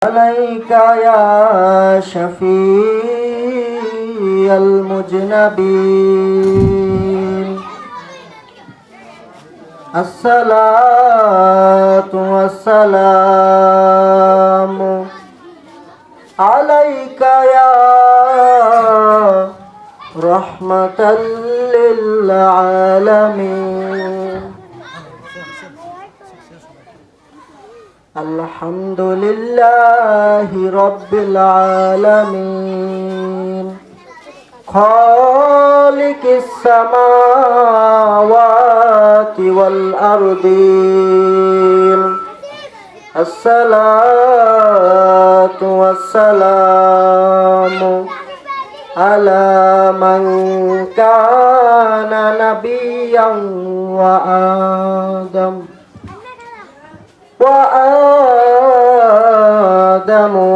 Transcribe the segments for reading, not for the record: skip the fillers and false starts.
عليك يا شفيع المذنبين الصلاة والسلام عليك يا رحمة للعالمين الحمد لله رب العالمين خالق السماوات والأرضين الصلاة والسلام على من كان نبيا وآدم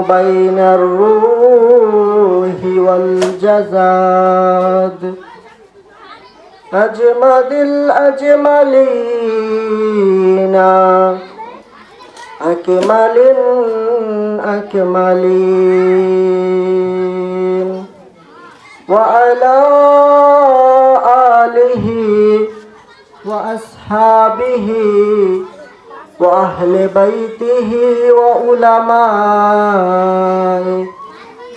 بين الروح والجسد أجمد الأجملين أكمل الأكملين وعلى آله وأصحابه وأهل بيته وعلماء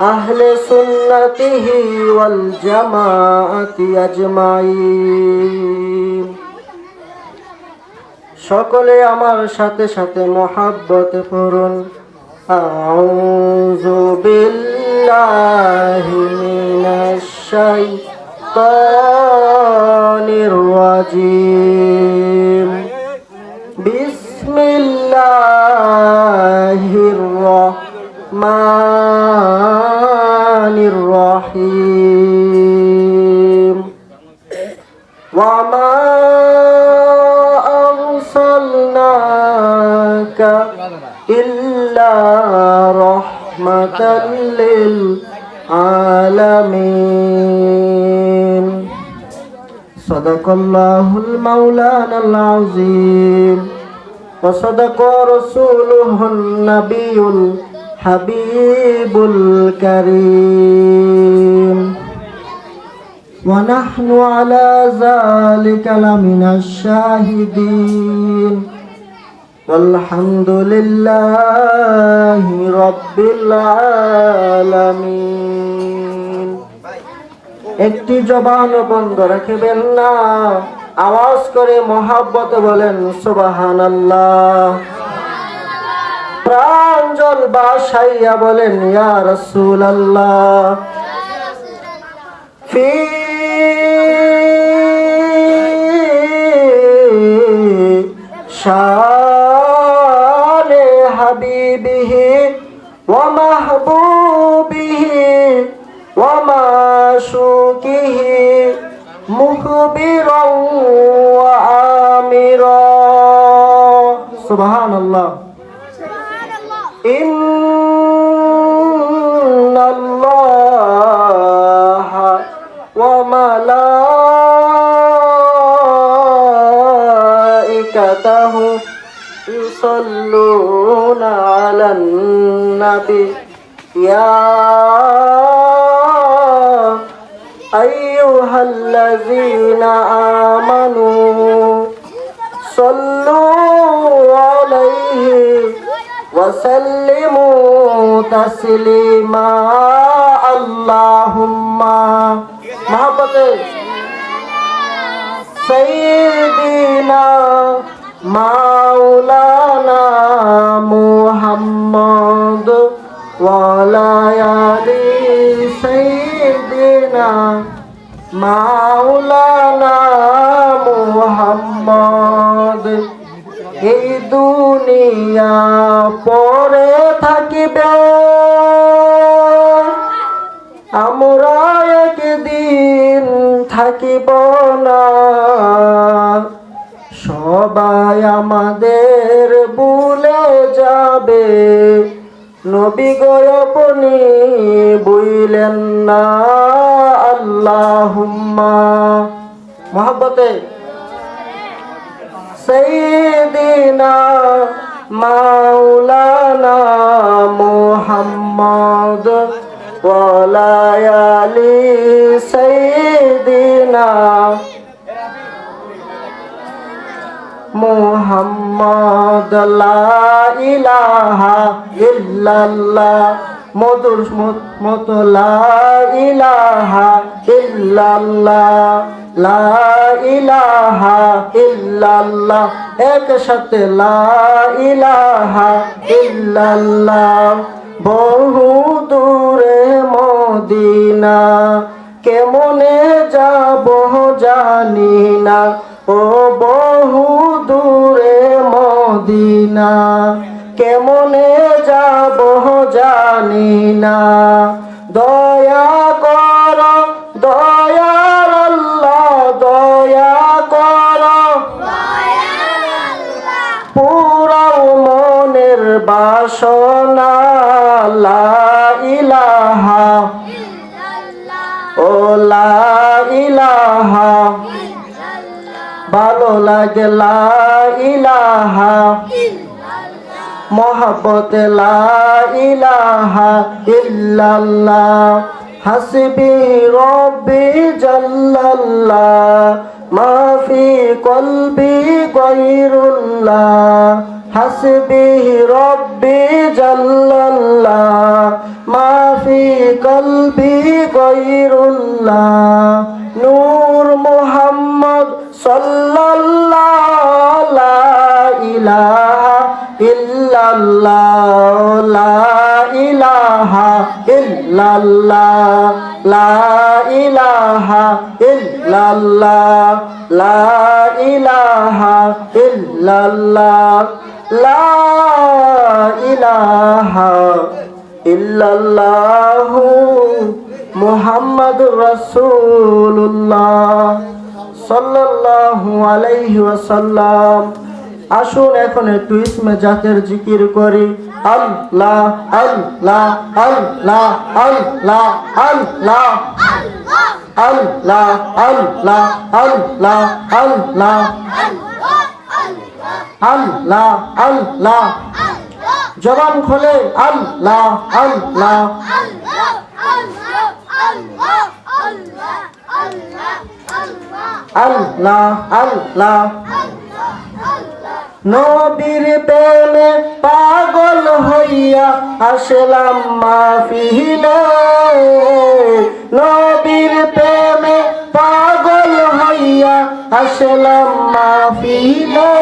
أهل سنته والجماعة أجمعين সকলে আমার সাথে সাথে মহব্বতে পড়ুন আউযু বিল্লাহি মিনাশ শাইতানির রাজিম বিসমিল্লাহির রহমানির রহিম ওয়া মা আরসালনাকা ইল্লা রাহমাতাল লিল আলামিন সাদাকাল্লাহুল মাওলানাল আযীম وصدق رسوله النبي الحبيب الكريم ونحن على ذلك لمن الشاهدين والحمد لله رب العالمين একটি জবান বন্ধ রাখবেন না আওয়াজ করে মহব্বত বলেন সুবহানাল্লাহ প্রাণ জল বাসাইয়া বলেন ইয়া রাসূলুল্লাহ ফি শানে হাবিবিহি ওয়া মাহবুবিহি ওয়া মাশুকিহি মুখবিরা ওয়া আমিরা সুবহানাল্লাহ ইন্নাল্লাহা ওয়া মালাইকাতাহু ইউসাল্লুনা আলান নাবি ইয়া أيها الذين آمنوا صلوا عليه وسلموا تسليما اللهم محبت سيدنا مولانا محمد وعلى آل سيدنا মাওলানা মুহাম্মদ এই দুনিয়া পরে থাকিবে আমরা একদিন থাকিব না সবাই আমাদের ভুলে যাবে নবী গো আপনি বুইলেন না আল্লাহুম্মা মহব্বতে সাইয়্যিদিনা মাওলানা মুহাম্মদ ওয়ালা আলি সাইয়্যিদিনা মুহাম্মদ লা ইলাহা ইল্লাল্লাহ মধুর মত লা ইলাহা ইল্লাল্লাহ লা ইলাহা ইল্লাল্লাহ একসাথে লা ইলাহা ইল্লাল্লাহ বহু দূরে মদিনা কেমনে যাব জানি না ও বহু দূরে মদিনা কেমনে যাব জানি না দয়া কর দয়ার আল্লাহ দয়া কর পুরাও মনের বাসনা লা ইলাহা ও লা ইলাহা ভালো লাগে লা ইলাহা মোহাব্বত লা ইলাহা ইল্লাল্লাহ হাসবি রব্বি জাল্লাল্লাহ মা ফি কলবি গায়রুল্লাহ হাসবি রব্বি জাল্লাল্লাহ মা ফি কলবি গায়রুল্লাহ নূর মুহাম্মদ সাল্লাল্লাহু লা ইলাহা ইল্লাল্লাহ লা ইলাহা ইল্লাল্লাহ লা ইলাহা ইল্লাল্লাহ লা ইলাহা ইল্লাল্লাহ লা ইলাহা ইল্লাল্লাহ মুহাম্মাদুর রাসূলুল্লাহ সাল্লাল্লাহু আলাইহি ওয়াসাল্লাম। আসুন এখন একটু ইসমে জাতের জিকির করি। আল্লাহ আল্লাহ আল্লাহ আল্লাহ আল্লাহ আল্লাহ আল্লাহ আল্লাহ আল্লাহ আল্লাহ আল্লাহ জবান খোলে আল্লাহ আল্লাহ আল্লাহ আল্লাহ নবীর প্রেমে পাগল হইয়া আসলাম মাহফিলে নবীর প্রেমে পাগল হইয়া আসলাম মাহফিলে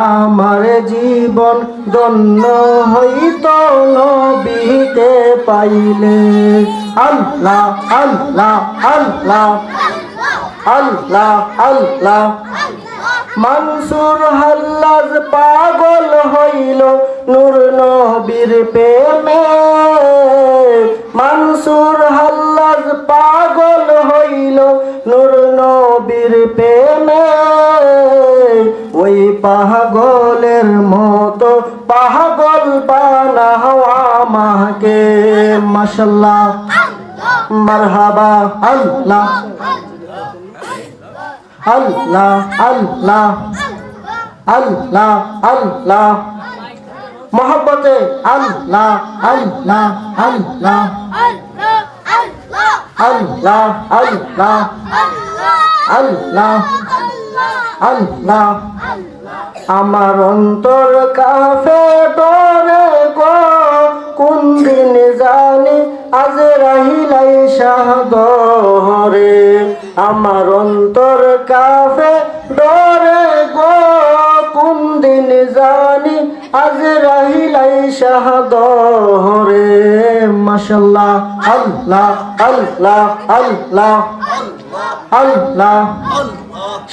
আমার জীবন ধন্য হইত নবীকে পাইলে আল্লাহ আল্লাহ আল্লাহ আল্লাহ আল্লাহ মনসুর হাল্লাজ পাগল হইল নূর নবীর প্রেমে মনসুর হাল্লাজ পাগল হইল নূর নবীর প্রেমে ওই পাগলের মতো পাগল বানাও আমাকে মাশাআল্লাহ মারহাবা আল্লাহ আল্লাহ আল্লাহ আল্লাহ আল্লাহ মোহাব্বতে আল্লাহ আল্লাহ আল্লাহ আল্লাহ আল্লাহ আল্লাহ আল্লাহ আমার অন্তর কাফে ডরে গো কোন দিন জানি আজরাইল আইসা ধরে আমার অন্তর কাফে ডরে গো কোন দিন জানি আজরাইল আইসা ধরে মাশাআল্লাহ আল্লাহ আল্লাহ আল্লাহ আল্লাহ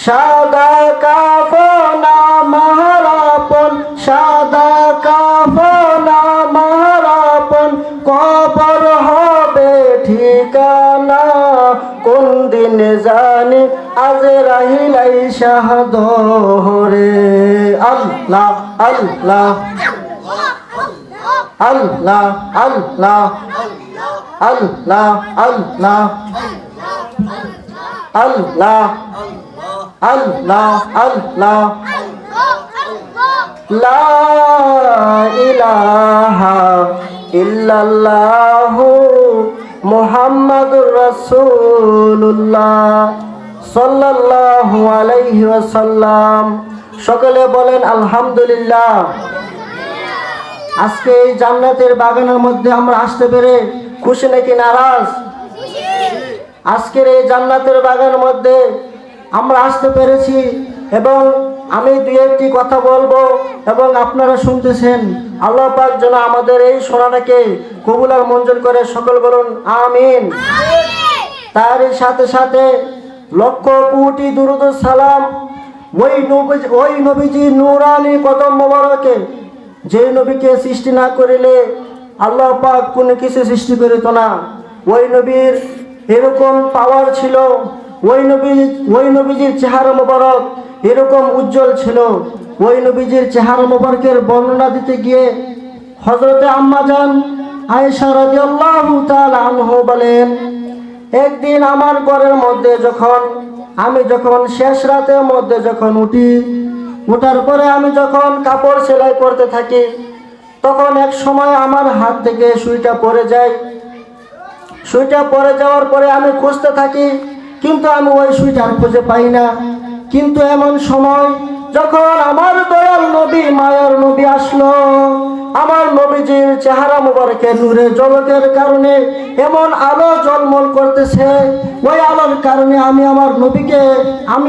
সাদা কাফনা মাহারাপন সাদা কাফনা মাহারাপন কবর হবে ঠিকানা কোন দিন জানি আজরাইল আইসা ধরে আল্লাহ আল্লাহ আল্লাহ আল্লাহ আল্লাহ আল্লাহ আল্লাহ আল্লাহ আল্লাহ লা ইলাহা ইল্লাল্লাহু মুহাম্মাদুর রাসূলুল্লাহ সাল্লাল্লাহু আলাইহি ওয়াসাল্লাম। সকলে বলেন আলহামদুলিল্লাহ। আজকে এই জান্নাতের বাগানের মধ্যে আমরা আসতে পেরে খুশি নাকি নারাজ? আজকের এই জান্নাতের বাগানের মধ্যে আমরা আসতে পেরেছি এবং আমি দুই একটি কথা বলবো এবং আপনারা শুনতেছেন। আল্লাহ পাক যেন আমাদের এই শোনাটাকে কবুল আর মঞ্জুর করে, সকল বলুন আমিন। তার সাথে সাথে লক্ষ কোটি দুরূদ ও সালাম ওই নবীজি নূরানি কদম মোবারকে, যে নবীকে সৃষ্টি না করিলে আল্লাহ পাক কোনো কিছু সৃষ্টি করিত না। ওই নবীর এরকম পাওয়ার ছিল, ওই নবীজির চেহারা মোবারক এরকম উজ্জ্বল ছিল। ওই নবীজির চেহারা মোবারকের বর্ণনা দিতে গিয়ে হযরতে আম্মা জান আয়েশা রাদিয়াল্লাহু তাআলা আনহা বলেন, একদিন আমার ঘরের মধ্যে আমি যখন শেষ রাতের মধ্যে যখন উঠার পরে আমি যখন কাপড় সেলাই করতে থাকি, তখন এক সময় আমার হাত থেকে সুইটা পড়ে যায়। সুইটা পড়ে যাওয়ার পরে আমি খুঁজতে থাকি, কিন্তু আমি ওই সুইটা খুঁজে পাই না। কিন্তু এমন সময় যখন আমার দয়াল নবী, মায়ার নবী আসলো, আমার নবীজির চেহারা মোবারকে নূরে ঝলকের কারণে এমন আলো ঝলমল করতেছে। ওই আলোর কারণে আমি আমার নবীকে,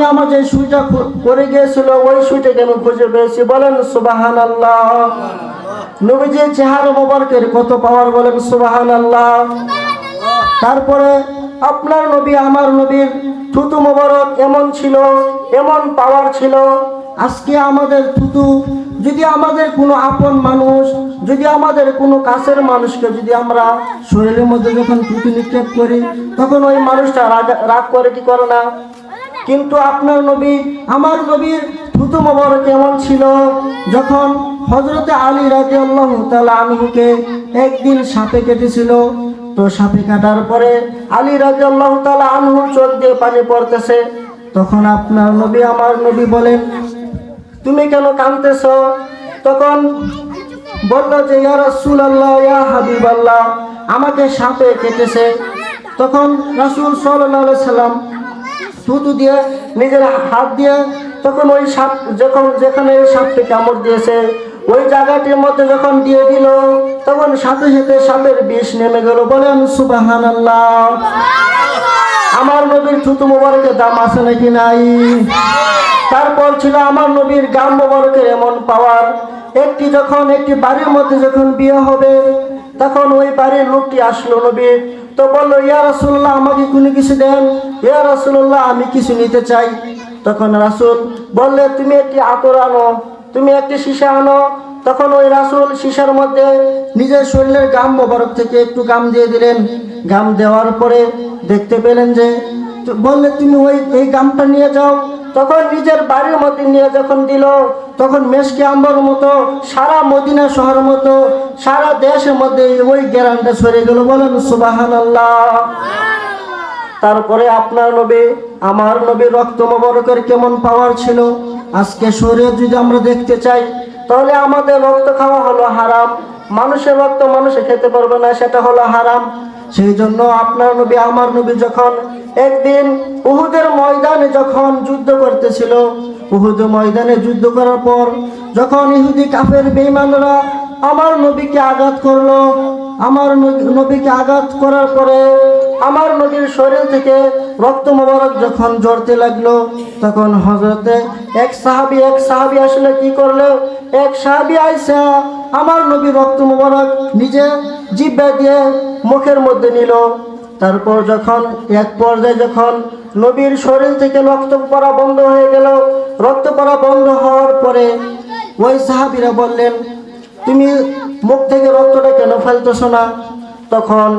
আমার যে সুইটা পড়ে গিয়েছিল ওই সুইটাকে আমি খুঁজে পেয়েছি। বলেন সুবহানাল্লাহ। নবীজির চেহারা মোবারকের কত পাওয়ার, বলেন সুবহানাল্লাহ। তারপরে আপনার নবী, আমার নবীর থুতু মোবারক এমন ছিল, এমন পাওয়ার ছিল। আজকে আমাদের থুতু, যদি আমাদের কোনো আপন মানুষ, যদি আমাদের কোনো কাছের মানুষকে যদি আমরা শরীরের মধ্যে যখন থুতু নিক্ষেপ করি, তখন ওই মানুষটা রাগ করে কি করে না? কিন্তু আপনার নবী, আমার নবীর থুতু মোবারক এমন ছিল, যখন হযরতে আলী রাদিয়াল্লাহু তাআলা আনহুকে একদিন সাপে কেটেছিল, তো সাপে কাটার পরে আলী রাদিয়াল্লাহু তাআলা আনহুর চোখ দিয়ে পানি পড়তেছে, তখন আপনার নবী, আমার নবী বলেন, তুমি কেন কাঁদতেছো? তখন বলল যে, ইয়া রাসূলুল্লাহ, ইয়া হাবিবাল্লাহ, আমাকে সাপে কেটেছে। তখন রাসূল সাল্লাল্লাহু আলাইহি সাল্লাম থুতু দিয়ে নিজের হাত দিয়ে তখন ওই সাপ, যেখানে সাপটি কামড় দিয়েছে ওই জায়গাটির মধ্যে যখন দিয়ে দিল, তখন সাথে সাথে সাপের বিষ নেমে গেল। বলেন সুবহানাল্লাহ। আমার নবীর থুতু মোবারকের দাম আছে নাকি নাই? তারপর ছিল আমার নবীর গাম মোবারকের এমন পাওয়ার, একটি বাড়ির মধ্যে যখন বিয়ে হবে, তখন ওই বাড়ির লোকটি আসলো নবী, তো বলল, ইয়া রাসূলুল্লাহ, আমাকে কোনো কিছু দেন, ইয়া রাসূলুল্লাহ, আমি কিছু নিতে চাই। তখন রাসূল বললে, তুমি একটি আতর আনো, তুমি একটি সীসা আনো। তখন ওই রাসূল সীসার মধ্যে নিজের শরীরের গাম মোবারক থেকে একটু গাম দিয়ে দিলেন। গাম দেওয়ার পরে দেখতে পেলেন যে, বললে, তুমি এই গামটা নিয়ে যাও। তখন নিজের বাড়ির মধ্যে নিয়ে যখন দিল, তখন মেশকে আম্বর মতো সারা মদিনা শহর মতো সারা দেশের মধ্যে ওই গ্রামটা ছড়িয়ে গেল। বলেন সুবহানাল্লাহ। তারপরে আপনার নবী, আমার নবীর রক্ত মোবারকের কেমন পাওয়ার ছিল। আজকে শরীয়ত যদি আমরা দেখতে চাই, তাহলে আমাদের রক্ত খাওয়া হলো হারাম। মানুষের রক্ত মানুষে খেতে পারবে না, সেটা হলো হারাম। সেই জন্য আপনার নবী, আমার নবী যখন একদিন উহুদের ময়দানে যখন যুদ্ধ করতেছিল, উহুদ ময়দানে যুদ্ধ করার পর যখন ইহুদি কাফের বেঈমানরা আমার নবীকে আঘাত করলো, আমার নবীকে আঘাত করার পরে আমার নবীর শরীর থেকে রক্ত মোবারক যখন ঝরতে লাগলো, তখন হযরতে এক সাহাবী আসলে কি করলো, এক সাহাবী আইসা আমার নবীর রক্ত মোবারক নিজে জিহ্বা দিয়ে মুখের মধ্যে নিল। তারপর যখন এক পর্যায়ে যখন নবীর শরীর থেকে রক্ত পড়া বন্ধ হয়ে গেল, রক্ত পড়া বন্ধ হওয়ার পরে ওই সাহাবীরা বললেন, তুমি মুখ থেকে রক্তটা কেন ফেলতেছো না? তখন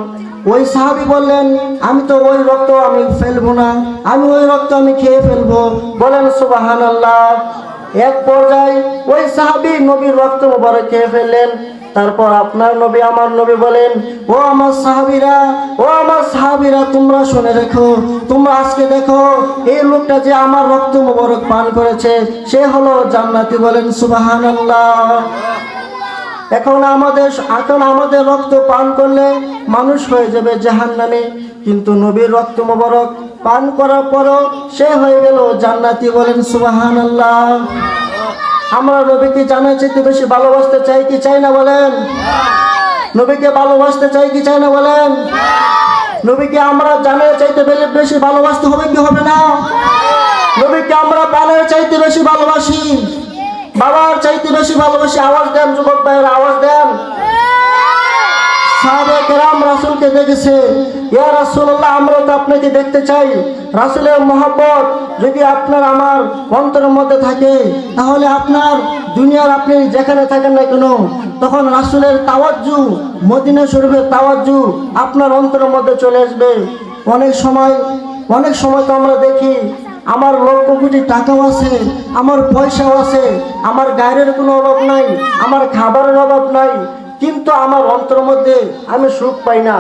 ওই সাহাবী বললেন, আমি তো ওই রক্ত আমি ফেলবো না, ওই রক্ত আমি খেয়ে ফেলবো। বলেন সুবহানাল্লাহ। এক পর্যায়ে ওই সাহাবী নবীর রক্ত মোবারক খেয়ে ফেললেন। তারপর আপনার নবী আমার নবী বলেন, ও আমার সাহাবীরা, ও আমার সাহাবীরা, তোমরা শুনে রেখো, তোমরা আজকে দেখো এই লোকটা যে আমার রক্ত মোবারক পান করেছে সে হলো জান্নাতি। বলেন সুবহানাল্লাহ। এখন আমাদের রক্ত পান করলে মানুষ হয়ে যাবে জাহান্নামী, কিন্তু নবীর রক্ত মোবারক পান করার পরও সে হয়ে গেল জান্নাতি। বলেন সুবহানাল্লাহ। আমরা নবীকে জানার চাইতে বেশি ভালোবাসতে চাই কি চাই না বলেন? নবীকে ভালোবাসতে চাই কি চাই না বলেন? নবীকে আমরা জানার চাইতে বেশি ভালোবাসতে হবে কি হবে না? নবীকে আমরা প্রাণের চাইতে বেশি ভালোবাসি, বাবার চাইতে বেশি ভালোবাসি। আওয়াজ দেন যুবক ভাইয়েরা, আওয়াজ দেন। সাহাবায়ে কেরাম রাসূলকে দেখেছে, ইয়া রাসূলুল্লাহ আমরা তো আপনাকে দেখতে চাই। রাসূলের মহব্বত যদি আপনার আমার অন্তরের মধ্যে থাকে তাহলে আপনার দুনিয়ার আপনি যেখানে থাকেন না কেন তখন রাসূলের তাওয়াজ্জু, মদিনা শরীফের তাওয়াজ্জু আপনার অন্তরের মধ্যে চলে আসবে। অনেক সময় তো আমরা দেখি আমার লক্ষ কোটি টাকাও আছে, আমার পয়সাও আছে, আমার গায়ের কোনো অভাব নাই, আমার খাবারের অভাব নাই, কিন্তু আমার অন্তরের মধ্যে আমি সুখ পাই না।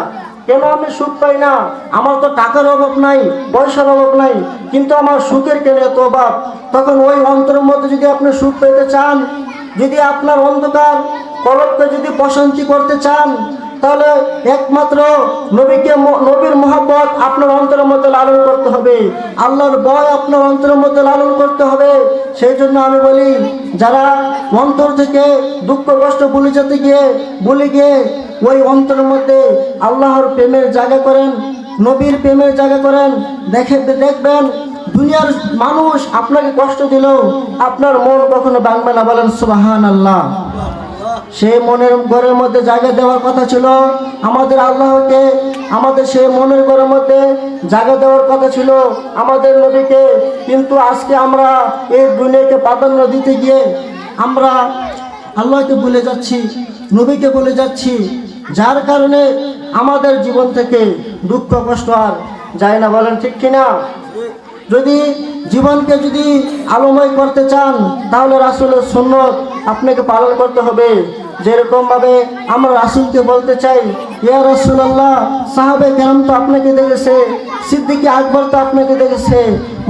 কেন আমি সুখ পাই না? আমার তো টাকার অভাব নাই, পয়সার অভাব নাই, কিন্তু আমার সুখের কেন এত অভাব? তখন ওই অন্তরের মধ্যে যদি আপনি সুখ পেতে চান, যদি আপনার অন্ধকার কলবকে যদি প্রশান্তি করতে চান, তাহলে একমাত্র নবীর মহব্বত আপনার অন্তরের মধ্যে লালন করতে হবে, আল্লাহর ভয় আপনার অন্তরের মধ্যে লালন করতে হবে। সেই জন্য আমি বলি, যারা অন্তর থেকে দুঃখ কষ্ট ভুলে গিয়ে ওই অন্তরের মধ্যে আল্লাহর প্রেমের জায়গা করেন, নবীর প্রেমের জায়গা করেন, দেখবেন দুনিয়ার মানুষ আপনাকে কষ্ট দিলেও আপনার মন কখনো ভাঙবে না। বলেন সুবহানাল্লাহ। সেই মনের ঘরের মধ্যে জায়গা দেওয়ার কথা ছিল আমাদের আল্লাহকে, আমাদের সেই মনের ঘরের মধ্যে জায়গা দেওয়ার কথা ছিল আমাদের নবীকে, কিন্তু আজকে আমরা এই দুনিয়াকে প্রাধান্য দিতে গিয়ে আমরা আল্লাহকে ভুলে যাচ্ছি, নবীকে ভুলে যাচ্ছি, যার কারণে আমাদের জীবন থেকে দুঃখ কষ্ট আর যায় না। বলেন ঠিক কিনা? যদি জীবনকে যদি আলোময় করতে চান তাহলে রাসূলের সুন্নাত আপনাকে পালন করতে হবে। যেরকম ভাবে আমরা রাসূলকে বলতে চাই, ইয়া রাসূলুল্লাহ, সাহাবে কেরাম তো আপনাকে দেখেছে, সিদ্দিক আকবর তো আপনাকে দেখেছে,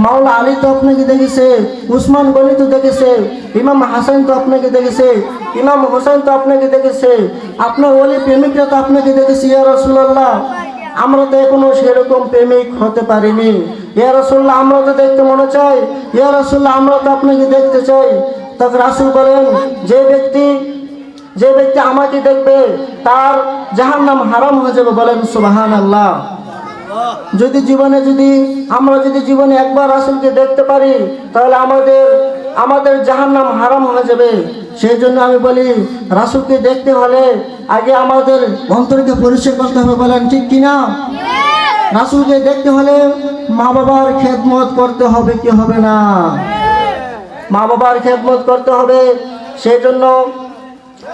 মাওলা আলী তো আপনাকে দেখেছে, উসমান গনি তো দেখেছে, ইমাম হাসান তো আপনাকে দেখেছে, ইমাম হোসেন তো আপনাকে দেখেছে, আপনার ওলি প্রেমিকরা তো আপনাকে দেখেছে। ইয়া রাসূলুল্লাহ, আমরা তো এখনো সেরকম প্রেমিক হতে পারিনি। ইয়া রাসূলুল্লাহ, আমরা তো দেখতে মনে চাই। ইয়া রাসূলুল্লাহ, আমরা তো আপনাকে দেখতে চাই। তখন রাসূল বলেন, যে ব্যক্তি আমাকে দেখবে তার জাহান্নাম হারাম হয়ে যাবে। বলেন সুবহানাল্লাহ। আমরা যদি জীবনে একবার রাসূলকে দেখতে পারি তাহলে আমাদের জাহান্নাম হারাম হয়ে যাবে। সেই জন্য আমি বলি, রাসূলকে দেখতে হলে আগে আমাদের অন্তরকে পরিষ্কার করতে হবে। বলেন ঠিক কিনা? রাসূলকে দেখতে হলে মা বাবার খেদমত করতে হবে কি হবে না? মা বাবার খেদমত করতে হবে। সেই জন্য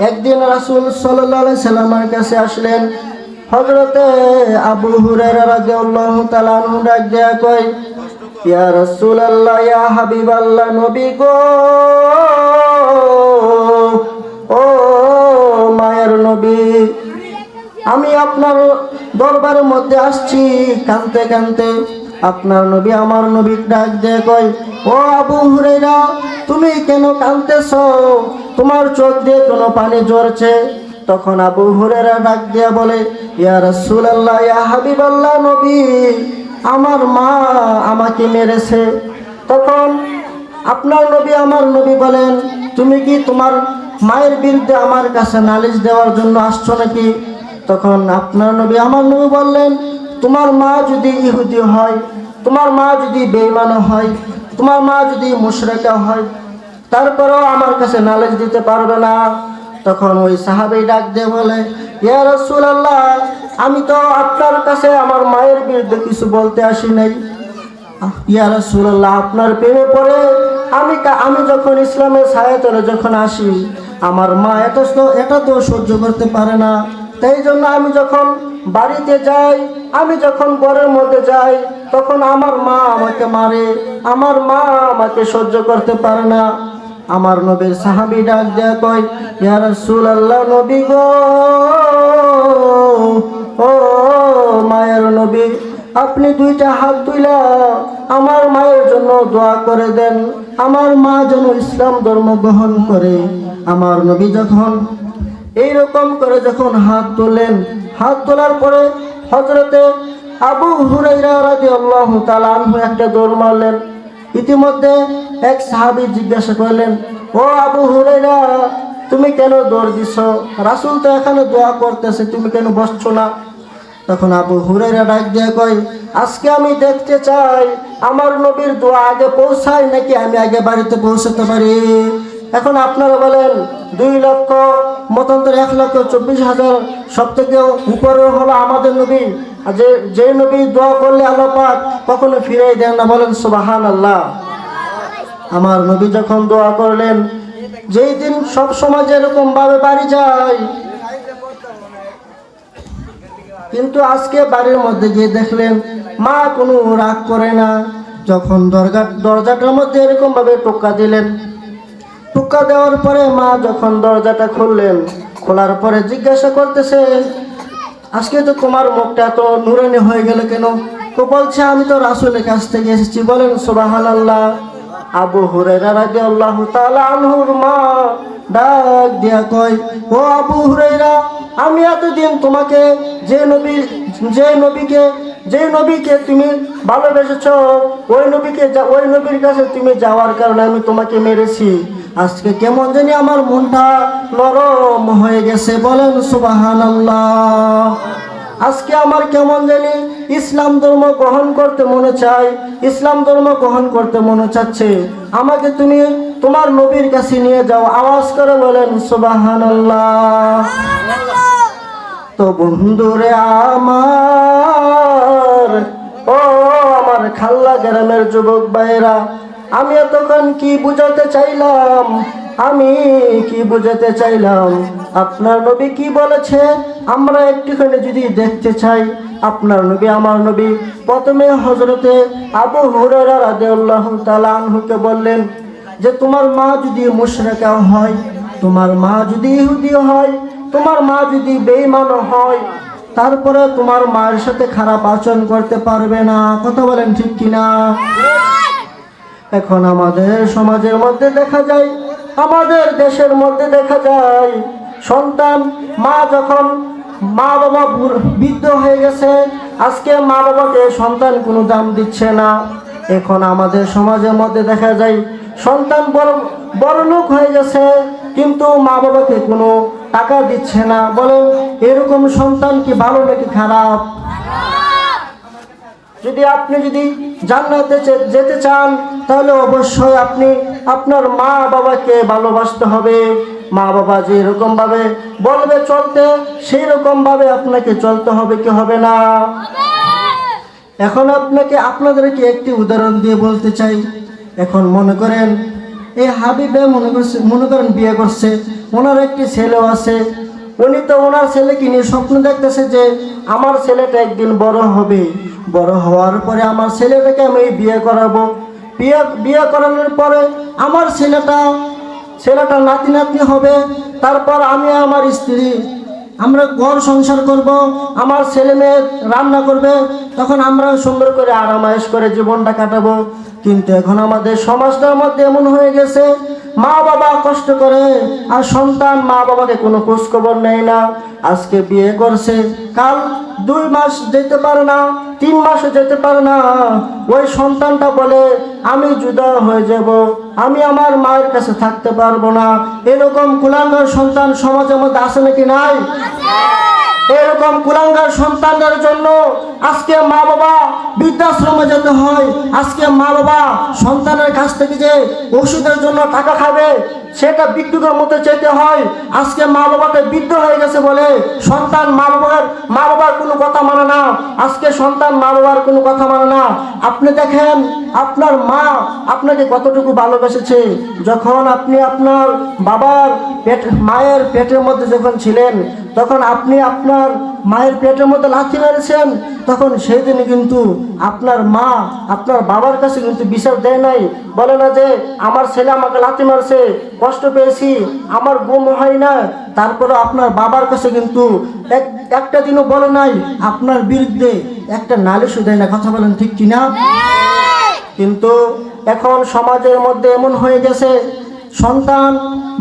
একদিন রাসূল সাল্লাল্লাহু আলাইহি সাল্লামের কাছে আসলেন হযরতে আবু হুরায়রা রাদিয়াল্লাহু তাআলা আনহু, ডাক দেয়া কয়, ইয়া রাসূলুল্লাহ, ইয়া হাবিবাল্লাহ, নবী গো, ও মায়ের নবী, আমি আপনার দরবারের মধ্যে আসছি কাঁদতে কাঁদতে। আপনার নবী আমার নবী ডাক দিয়ে কয়, ও আবু হুরায়রা, তুমি কেন কাঁদতেছো? তোমার চোখ দিয়ে কোনো পানি ঝরছে? তখন আবু হুরায়রা ডাক দিয়ে বলে, ইয়া রাসূলুল্লাহ, ইয়া হাবিবাল্লাহ, নবী, আমার মা আমাকে মেরেছে। তখন আপনার নবী আমার নবী বলেন, তুমি কি তোমার মায়ের বিরুদ্ধে আমার কাছে নালিশ দেওয়ার জন্য আসছো নাকি? তখন আপনার নবী আমার নবী বললেন, তোমার মা যদি ইহুদি হয়, তোমার মা যদি বেঈমান হয়, তোমার মা যদি মুশরিকা হয়, তারপরেও আমার কাছে নালিশ দিতে পারবে না। তখন ওই সাহাবী ডাক দিয়ে বলে, ইয়া রাসূলুল্লাহ, আমি তো আপনার কাছে আমার মায়ের বিরুদ্ধে কিছু বলতে আসি নাই। ইয়া রাসূলুল্লাহ, আপনার প্রেমে পড়ে আমি যখন ইসলামের ছায়াতলে যখন আসি, আমার মা এটা তো সহ্য করতে পারে না। তাই জন্য আমি যখন বাড়িতে যাই, আমি যখন ঘরের মধ্যে যাই, তখন আমার মা আমাকে মারে, আমার মা আমাকে সহ্য করতে পারে না। আমার নবীর সাহাবী ডাক দেয়া কয়, ইয়া রাসূলুল্লাহ, নবী গো, ও মায়ের নবী, আপনি দুইটা হাত তুইলা আমার মায়ের জন্য দোয়া করে দেন, আমার মা যেন ইসলাম ধর্ম গ্রহণ করে। আমার নবী যখন এইরকম করে যখন হাত তোলেন, হাত তোলার পরে হযরতে আবু হুরায়রা রাদিয়াল্লাহু তাআলা আনহু একটা দৌড় মারলেন। ইতিমধ্যে এক সাহাবী জিজ্ঞাসা করলেন, ও আবু হুরায়রা, তুমি কেন দৌড় দিছ? রাসূল তো এখানে দোয়া করতেছে, তুমি কেন বসছো না? তখন আবু হুরায়রা ডাক দিয়ে কয়, আজকে আমি দেখতে চাই আমার নবীর দোয়া আগে পৌঁছায় নাকি আমি আগে বাড়িতে পৌঁছাতে পারি। এখন আপনারা বলেন, 2 লক্ষ মতান্তর 1,24,000 সব থেকে উপরে হলো আমাদের নবী। আর যে নবী দোয়া করলে আল্লাহ পাক কখনো ফিরিয়ে দেন না, বলেন সুবহানাল্লাহ। আমার নবী যখন দোয়া করলেন, যেই দিন সব সমাজে এরকম ভাবে বাড়ি যায়, কিন্তু আজকে বাড়ির মধ্যে গিয়ে দেখলেন মা কোনো রাগ করে না। যখন দরজাটার মধ্যে এরকম ভাবে টোকা দিলেন, টোকা দেওয়ার পরে মা যখন দরজাটা খুললেন, খোলার পরে জিজ্ঞাসা করতেছে, আজকে তো তোমার মুখটা এত নুরানি হয়ে গেল কেন? তো বলছে, আমি তো রাসূলের কাছ থেকে এসেছি, বলেন সুবহানাল্লাহ। আবু হুরায়রা রাদিয়াল্লাহু তাআলা আনহুর মা ডাক দিয়া কয়, ও আবু হুরায়রা, আমি এতদিন তোমাকে যে নবীকে তুমি ভালোবেসেছো, ওই নবীর কাছে তুমি যাওয়ার কারণে আমি তোমাকে মেরেছি। আজকে কেমন জানি আমার মনটা নরম হয়ে গেছে, বলেন সুবহানাল্লাহ। আজকে আমার কেমন জানি ইসলাম ধর্ম গ্রহণ করতে মনে চায়, ইসলাম ধর্ম গ্রহণ করতে মনে চাচ্ছে। আমাকে তুমি তোমার নবীর কাছে নিয়ে যাও, আওয়াজ করে বলেন সুবহানাল্লাহ। তো বন্ধুরে আমার, ও আমার খাল্লা গ্রামের যুবক ভাইরা, আমি এতক্ষণ কি বুঝাতে চাইলাম, আপনার নবী কি বলেছে আমরা একটুখানি যদি দেখতে চাই। আপনার নবী, আমার নবী, প্রথমে হযরতে আবু হুরায়রা রাদিয়াল্লাহু তাআলা আনহুকে বললেন যে, তোমার মা যদি মুশরিকা হয়, তোমার মা যদি ইহুদি হয়, তোমার মা যদি বেঈমান হয়, তারপরে তোমার মায়ের সাথে খারাপ আচরণ করতে পারবে না। কথা বলেন ঠিক কিনা? এখন আমাদের সমাজের মধ্যে দেখা যায়, আমাদের দেশের মধ্যে দেখা যায়, সন্তান মা বাবা বৃদ্ধ হয়ে গেছে, আজকে মা বাবাকে সন্তান কোনো দাম দিচ্ছে না। এখন আমাদের সমাজের মধ্যে দেখা যায় সন্তান বড় লোক হয়ে গেছে, কিন্তু মা বাবাকে কোনো টাকা দিচ্ছে না। বলেন, এরকম সন্তান কি ভালো নাকি খারাপ? আপনি যদি জান্নাতে যেতে চান, তাহলে অবশ্যই আপনি আপনার মা বাবাকে ভালোবাসতে হবে। মা বাবা যে এরকম ভাবে বলবে চলতে, সেই রকম ভাবে আপনাকে চলতে হবে, কি হবে না? এখন আপনাদেরকে একটি উদাহরণ দিয়ে বলতে চাই। এখন মনে করেন এই হাবিবে মনে করেন বিয়ে করছে, ওনার একটি ছেলেও আছে। উনি তো ওনার ছেলেকে নিয়ে স্বপ্ন দেখতেছে যে আমার ছেলেটা একদিন বড় হবে, বড় হওয়ার পরে আমার ছেলেটাকে আমি বিয়ে করাবো। বিয়ে করানোর পরে আমার ছেলেটা নাতি হবে। তারপর আমি আমার স্ত্রী আমরা ঘর সংসার করব, আমার ছেলে মেয়ে রান্না করবে, তখন আমরা সুন্দর করে আরামায়েশ করে জীবনটা কাটাবো। কিন্তু এখন আমাদের সমাজটার মধ্যে এমন হয়ে গেছে, মা বাবা কষ্ট করে আর সন্তান মা বাবাকে কোনো খোঁজ খবর নেয় না। আজকে বিয়ে করছে, কাল 2 মাস যেতে পারে না, 3 মাসও যেতে পারে না, ওই সন্তানটা বলে আমি জুদা হয়ে যাব, আমি আমার মায়ের কাছে থাকতে পারবো না। এরকম কুলাঙ্গার সন্তান সমাজের মধ্যে আছে নাকি নাই? এরকম কুলাঙ্গার সন্তানদের জন্য আজকে মা বাবা বৃদ্ধাশ্রমে যেতে হয়। আজকে মা বাবা সন্তানের কাছ থেকে যে ওষুধের জন্য টাকা খাবে, সেটা বিদ্যুতের মতো চাইতে হয়। আজকে মা বাবাটা বৃদ্ধ হয়ে গেছে বলে সন্তান মা বাবার কোনো কথা মানে না। আজকে সন্তান মা বাবার কোনো কথা মানে না। আপনি দেখেন আপনার মা আপনাকে কতটুকু ভালোবেসেছে। যখন আপনি আপনার মায়ের পেটের মধ্যে যখন ছিলেন, তখন আপনি আপনার মায়ের পেটের মধ্যে লাথি মেরেছেন, তখন সেই দিন কিন্তু আপনার মা আপনার বাবার কাছে কিন্তু বিচার দেয় নাই। বলে না যে আমার ছেলে আমাকে লাথি মারছে, কষ্ট পেয়েছি, আমার ঘুম হয় না। তারপরে আপনার বাবার কাছে কিন্তু একটা দিনও বলে নাই, আপনার বিরুদ্ধে একটা নালিশও দেয় না। কথা বলেন ঠিক কিনা? কিন্তু এখন সমাজের মধ্যে এমন হয়ে গেছে, সন্তান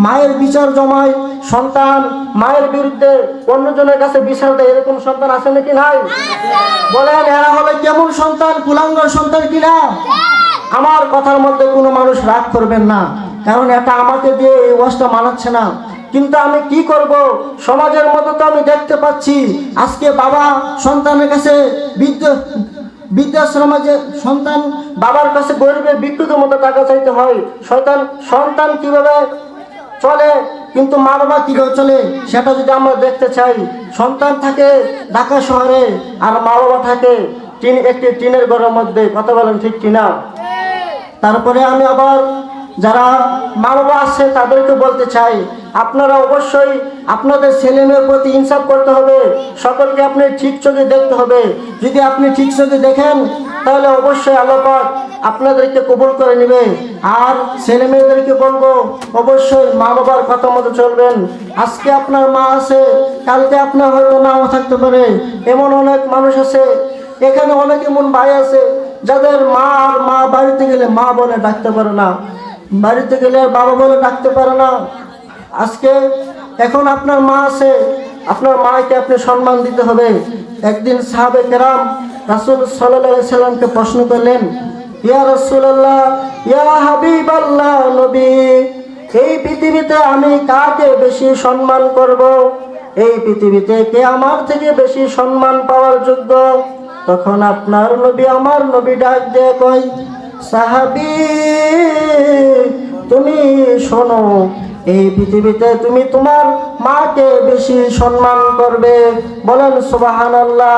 মায়ের বিচার জমায়, সন্তান মায়ের বিরুদ্ধে অন্যজনের কাছে বিচার দেয়। এরকম সন্তান আছে নাকি নাই? বলেন এরা হলে কেমন সন্তান? কুলাঙ্গার সন্তান কিনা? আমার কথার মধ্যে কোনো মানুষ রাগ করবেন না, কারণ এটা আমাকে দিয়ে এই ওয়াজটা মানাচ্ছে না। কিন্তু আমি কি করব, সমাজের মধ্যে তো আমি দেখতে পাচ্ছি আজকে বাবা সন্তানের কাছে বৃদ্ধাশ্রমে যে সন্তান বাবার কাছে গরিবের বিদ্যুতের মতো টাকা চাইতে হয়। সন্তান কিভাবে চলে, কিন্তু মা বাবা কিভাবে চলে সেটা যদি আমরা দেখতে চাই। সন্তান থাকে ঢাকা শহরে আর মা বাবা থাকে একটি টিনের ঘরের মধ্যে। কথা বলেন ঠিক কিনা? তারপরে আমি আবার যারা মা বাবা আছে তাদেরকে বলতে চাই, আপনারা অবশ্যই আপনাদের ছেলে মেয়ের প্রতি ইনসাফ করতে হবে। সকলকে আপনি ঠিক চোখে দেখতে হবে। যদি আপনি ঠিক চোখে দেখেন তাহলে অবশ্যই আল্লাহ পাক আপনাদেরকে কবুল করে নেবে। আর ছেলে মেয়েদেরকে বলবো অবশ্যই মা বাবার কথা মতো চলবেন। আজকে আপনার মা আছে, কালকে আপনার হয়তো নাও থাকতে পারে। এমন অনেক মানুষ আছে, এখানে অনেক এমন ভাই আছে যাদের মা বাড়িতে গেলে মা বলে ডাকতে পারে না, বাড়িতে গেলে বাবা বলে ডাকতে পারে না। আজকে এখন আপনার মা আছে, আপনার মাকে আপনি সম্মান দিতে হবে। একদিন সাহাবে কেরাম রাসূল সাল্লাল্লাহু আলাইহি সাল্লামকে প্রশ্ন করলেন, ইয়া রাসূলুল্লাহ, ইয়া হাবিবাল্লাহ, নবী, এই পৃথিবীতে আমি কাকে বেশি সম্মান করব? এই পৃথিবীতে কে আমার থেকে বেশি সম্মান পাওয়ার যোগ্য? তখন আপনার নবী, আমার নবী ডাক দিয়ে কয়, সাহাবী, তুমি শোনো, এই পৃথিবীতে তুমি তোমার মাকে বেশি সম্মান করবে। বলেন সুবহানাল্লাহ।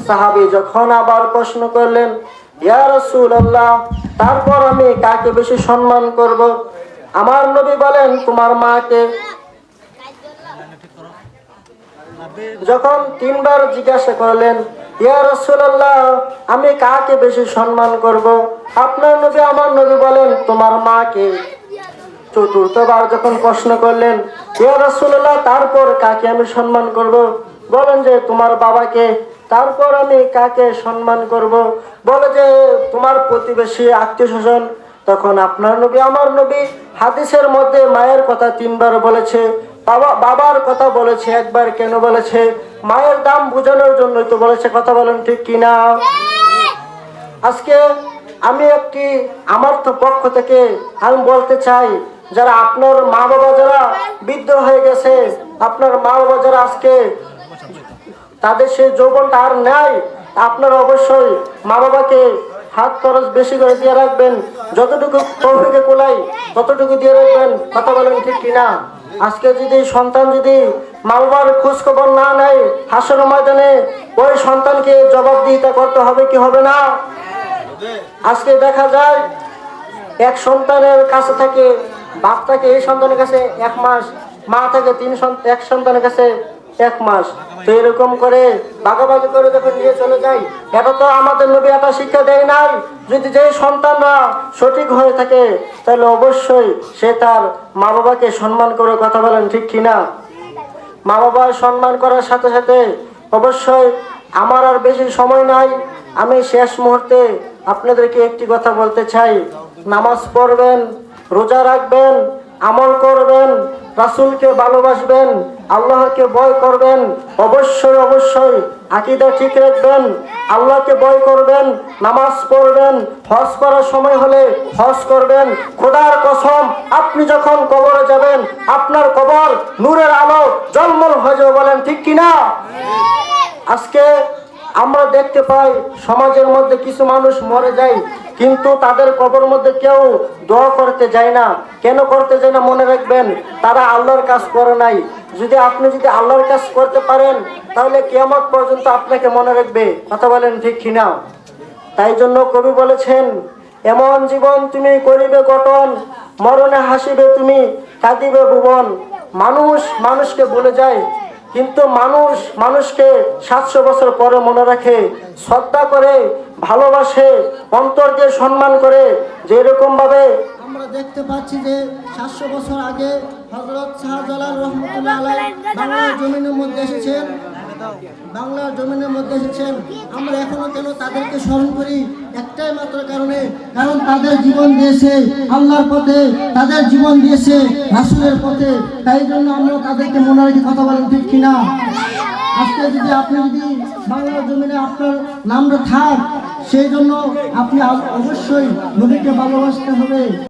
সাহাবী যখন আবার প্রশ্ন করলেন, ইয়া রাসূলুল্লাহ, তারপর আমি কাকে বেশি সম্মান করব? আমার নবী বলেন, তোমার মাকে। যখন তিনবার জিজ্ঞাসা করলেন, ইয়া রাসূলুল্লাহ, আমি কাকে বেশি সম্মান করব? আপনার নবী, আমার নবী বলেন, তোমার মাকে। চতুর্থবার যখন প্রশ্ন করলেন, ইয়া রাসূলুল্লাহ, তারপর কাকে আমি সম্মান করব? বলেন যে তোমার বাবাকে। তারপর আমি কাকে সম্মান করব? বলে যে তোমার প্রতিবেশী, আত্মীয় স্বজন। তখন আপনার নবী, আমার নবী হাদিসের মধ্যে মায়ের কথা তিনবার বলেছে, বাবার কথা বলেছে একবার। কেন বলেছে? মায়ের দাম বোঝানোর জন্যই তো বলেছে। কথা বলেন ঠিক কিনা? আজকে আমি আমার তো পক্ষ থেকে আমি বলতে চাই, যারা আপনার মা বাবা যারা বৃদ্ধ হয়ে গেছে, আপনার মা বাবা যারা আজকে তাদের সেই যৌবনটা আর নাই, আপনারা অবশ্যই মা বাবাকে হাত খরচ বেশি করে দিয়ে রাখবেন। যতটুকু তৌফিকে কুলাই ততটুকু দিয়ে রাখবেন। কথা বলেন ঠিক কিনা? আজকে যদি সন্তান যদি মা বাবার খোঁজ খবর না নেয়, হাসর ময়দানে ওই সন্তানকে জবাবদিহিতা করতে হবে কি হবে না? আজকে দেখা যায় এক সন্তানের কাছে থাকে, বাপ থাকে এই সন্তানের কাছে 1 মাস, মা থাকে এক সন্তানের কাছে 1 মাস। তো এরকম করে ভাগাভাগি করে যখন নিয়ে চলে যায়, এটা তো আমাদের নবী এটা শিক্ষা দেয় নাই। যদি যেই সন্তানরা সঠিক হয়ে থাকে তাহলে অবশ্যই সে তার মা বাবাকে সম্মান করে। কথা বলেন ঠিক কিনা? মা বাবার সম্মান করার সাথে সাথে অবশ্যই আমার আর বেশি সময় নাই, আমি শেষ মুহূর্তে আপনাদেরকে একটি কথা বলতে চাই। নামাজ পড়বেন, রোজা রাখবেন, আমল করবেন, রাসূলকে ভালোবাসবেন, আল্লাহকে ভয় করবেন। অবশ্যই অবশ্যই আকীদা ঠিক রাখবেন, আল্লাহকে ভয় করবেন, নামাজ পড়বেন, হজ করার সময় হলে হজ করবেন। খোদার কসম, আপনি যখন কবরে যাবেন আপনার কবর নূরের আলো জলমল হয়ে যাবে। বলেন ঠিক কিনা? আজকে আমরা দেখতে পাই সমাজের মধ্যে কিছু মানুষ মরে যায়, কিন্তু তাদের কবর মধ্যে কেউ দোয়া করতে যায় না। কেন করতে যায় না মনে রাখবেন, তারা আল্লাহর কাজ করে নাই। আপনি যদি আল্লাহর কাজ করতে পারেন, তাহলে কিয়ামত পর্যন্ত আপনাকে মনে রাখবে। কথা বলেন ঠিক কিনা? তাই জন্য কবি বলেছেন, এমন জীবন তুমি করিবে গঠন, মরণে হাসিবে তুমি, কাঁদিবে ভুবন। মানুষ মানুষকে ভুলে যায়, কিন্তু মানুষ মানুষকে 700 বছর পরে মনে রাখে, শ্রদ্ধা করে, ভালোবাসে, অন্তর দিয়ে সম্মান করে। যেরকম ভাবে আমরা দেখতে পাচ্ছি যে 700 বছর আগে হযরত শাহজালাল রহমতুল্লাহ আলাইহি বাংলার জমিনের মধ্যে এসেছেন, আমরা এখনো কেন তাদেরকে স্মরণ করি? একটাই মাত্র কারণে, কারণ তাদের জীবন দিয়েছে আল্লাহর পথে, তাদের জীবন দিয়েছে রাসূলের পথে। তাই জন্য আমরা তাদেরকে মনে রাখি। কথা বলেন ঠিক কিনা? আজকে আপনি যদি বাংলার জমিনে আপনার নামটা থাক, সেই জন্য আপনি অবশ্যই নবীকে ভালোবাসতে হবে।